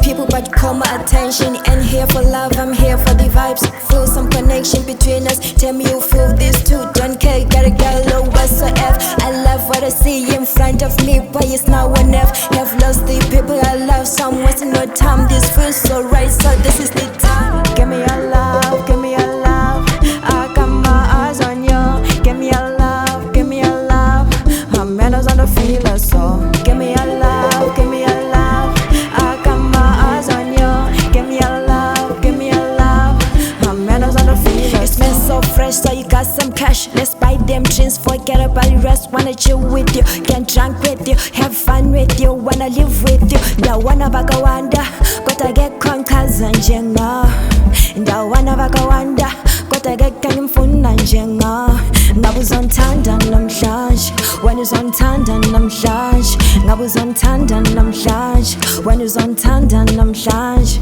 People but call my attention. Ain't here for love, I'm here for the vibes. Feel some connection between us. Tell me you feel this too. Don't care, gotta get low, what's the F? I love what I see in front of me, but it's not one F. Have lost the people I love, some wasting no time. This feels so right, so this is the time. Give me your love, give me your love. I got my eyes on you. Give me your love, give me your love. I'm manners on the feeler, so give me your love, give me your love. So you got some cash, let's buy them drinks, forget about the rest. Wanna chill with you, get drunk with you, have fun with you, wanna live with you. Ndawana vakawanda, kota gekonkaza njenga. Ndawana vakawanda, kota gekangimfuna njenga. Ngabuzonthanda namhlanje, when uzonthanda namhlanje. Ngabuzonthanda namhlanje, when uzonthanda namhlanje.